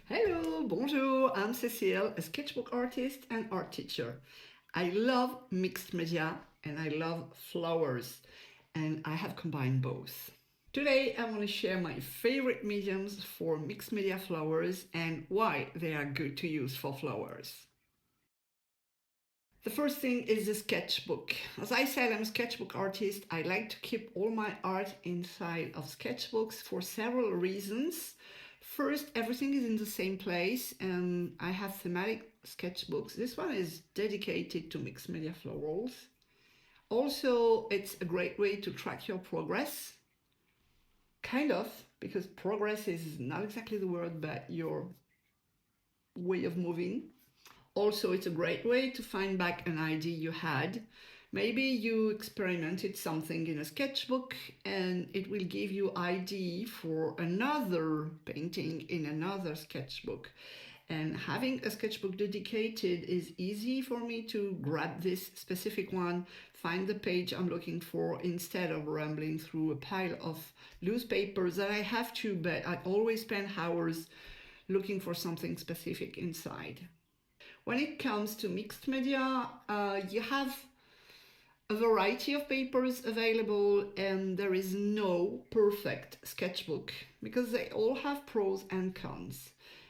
Hello, bonjour, I'm Cécile, a sketchbook artist and art teacher. I love mixed media and I love flowers, and I have combined both. Today I want to share my favorite mediums for mixed media flowers and why they are good to use for flowers. The first thing is the sketchbook. As I said, I'm a sketchbook artist. I like to keep all my art inside of sketchbooks for several reasons. First, everything is in the same place, and I have thematic sketchbooks. This one is dedicated to mixed media florals. Also, it's a great way to track your progress. Kind of, because progress is not exactly the word, but your way of moving. Also, it's a great way to find back an idea you had. Maybe you experimented something in a sketchbook and it will give you idea for another painting in another sketchbook. And having a sketchbook dedicated is easy for me to grab this specific one, find the page I'm looking for instead of rambling through a pile of loose papers that I have to, but I always spend hours looking for something specific inside. When it comes to mixed media, you have a variety of papers available, and there is no perfect sketchbook because they all have pros and cons.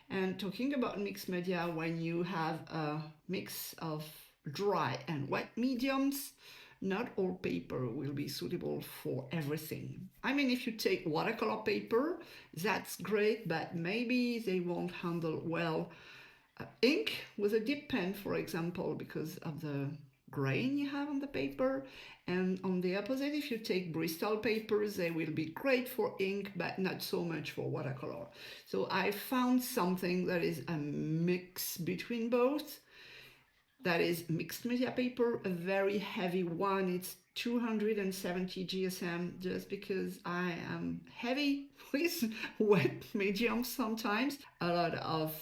And talking about mixed media, when you have a mix of dry and wet mediums, not all paper will be suitable for everything. I mean, if you take watercolor paper, that's great, but maybe they won't handle well ink with a dip pen, for example, because of the grain you have on the paper. And on the opposite, if you take Bristol papers, they will be great for ink, but not so much for watercolor. So I found something that is a mix between both. That is mixed media paper, a very heavy one. It's 270 GSM, just because I am heavy with wet mediums sometimes. A lot of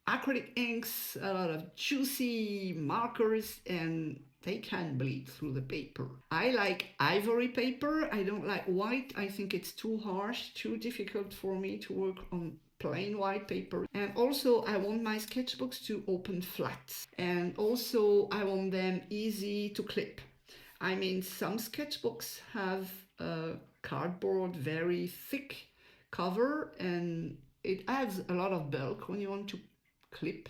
acrylic inks, a lot of juicy markers, and they can bleed through the paper. I like ivory paper. I don't like white. I think it's too harsh, too difficult for me to work on plain white paper. And also I want my sketchbooks to open flat. And also I want them easy to clip. I mean, some sketchbooks have a cardboard, very thick cover, and it adds a lot of bulk when you want to clip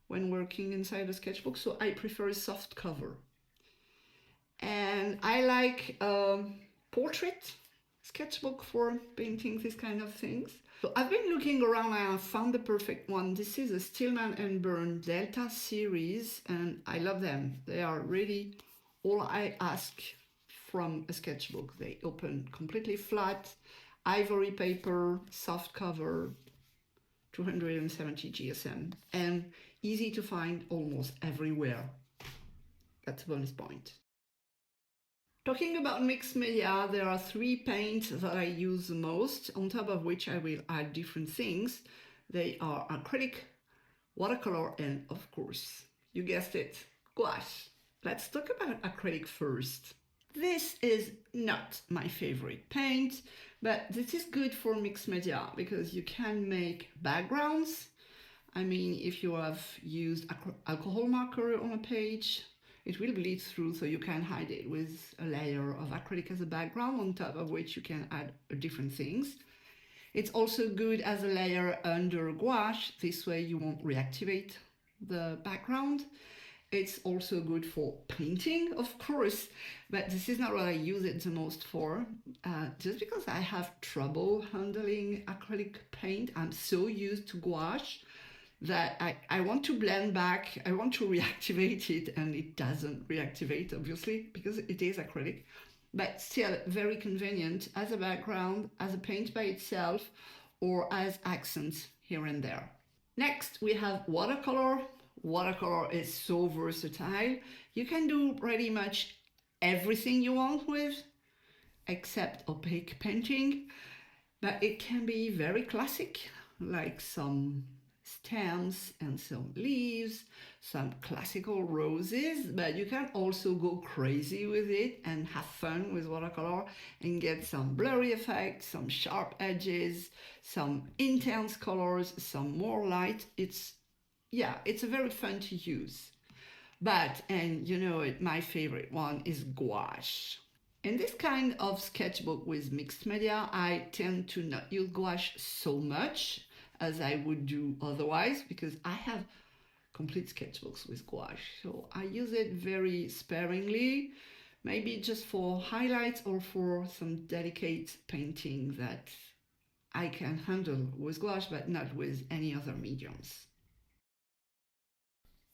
when working inside a sketchbook, so I prefer a soft cover. And I like portrait sketchbook for painting these kind of things. So I've been looking around and I found the perfect one. This is a Stillman and Burn Delta series, and I love them. They are really all I ask from a sketchbook. They open completely flat, ivory paper, soft cover, 270 GSM, and easy to find almost everywhere. That's a bonus point. Talking about mixed media, there are three paints that I use the most, on top of which I will add different things. They are acrylic, watercolor, and of course, you guessed it, gouache. Let's talk about acrylic first. This is not my favorite paint, but this is good for mixed media because you can make backgrounds. I mean, if you have used alcohol marker on a page, it will bleed through, so you can hide it with a layer of acrylic as a background, on top of which you can add different things. It's also good as a layer under gouache. This way you won't reactivate the background. It's also good for painting, of course, but this is not what I use it the most for, just because I have trouble handling acrylic paint. I'm so used to gouache that I want to blend back, I want to reactivate it, and it doesn't reactivate, obviously, because it is acrylic, but still very convenient as a background, as a paint by itself, or as accents here and there. Next, we have watercolor. Watercolor is so versatile. You can do pretty much everything you want with, except opaque painting, but it can be very classic, like some stems and some leaves, some classical roses, but you can also go crazy with it and have fun with watercolor and get some blurry effects, some sharp edges, some intense colors, some more light. It's very fun to use. But, and you know it, my favorite one is gouache. In this kind of sketchbook with mixed media, I tend to not use gouache so much as I would do otherwise because I have complete sketchbooks with gouache. So I use it very sparingly, maybe just for highlights or for some delicate painting that I can handle with gouache, but not with any other mediums.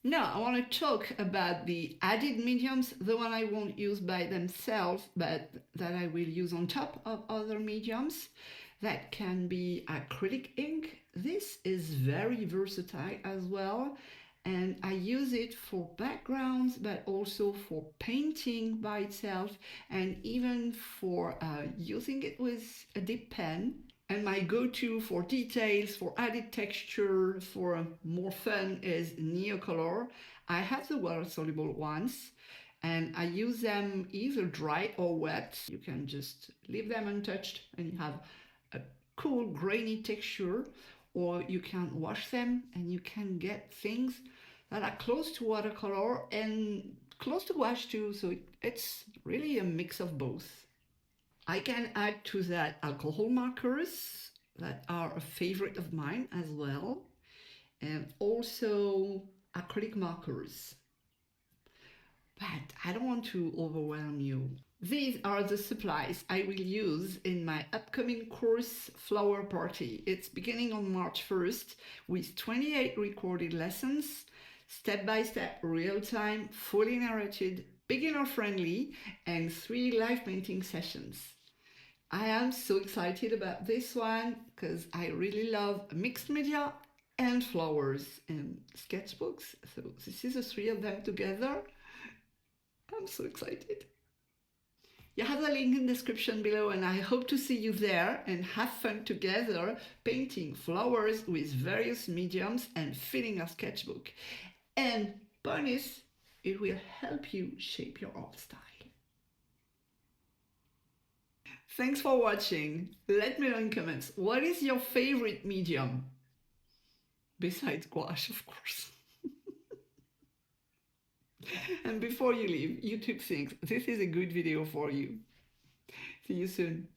Now, I want to talk about the added mediums, the one I won't use by themselves, but that I will use on top of other mediums. That can be acrylic ink. This is very versatile as well, and I use it for backgrounds, but also for painting by itself, and even for using it with a dip pen. And my go-to for details, for added texture, for more fun is Neocolor. I have the water-soluble ones and I use them either dry or wet. You can just leave them untouched and you have a cool grainy texture, or you can wash them and you can get things that are close to watercolor and close to gouache too. So it's really a mix of both. I can add to that alcohol markers that are a favorite of mine as well, and also acrylic markers. But I don't want to overwhelm you. These are the supplies I will use in my upcoming course Flower Party. It's beginning on March 1st with 28 recorded lessons, step-by-step, real-time, fully narrated, beginner-friendly, and 3 live painting sessions. I am so excited about this one because I really love mixed media and flowers and sketchbooks. So this is the 3 of them together. I'm so excited. You have the link in the description below and I hope to see you there and have fun together painting flowers with various mediums and filling a sketchbook. And bonus, it will help you shape your art style. Thanks for watching. Let me know in comments, what is your favorite medium? Besides gouache, of course. And before you leave, YouTube thinks this is a good video for you. See you soon.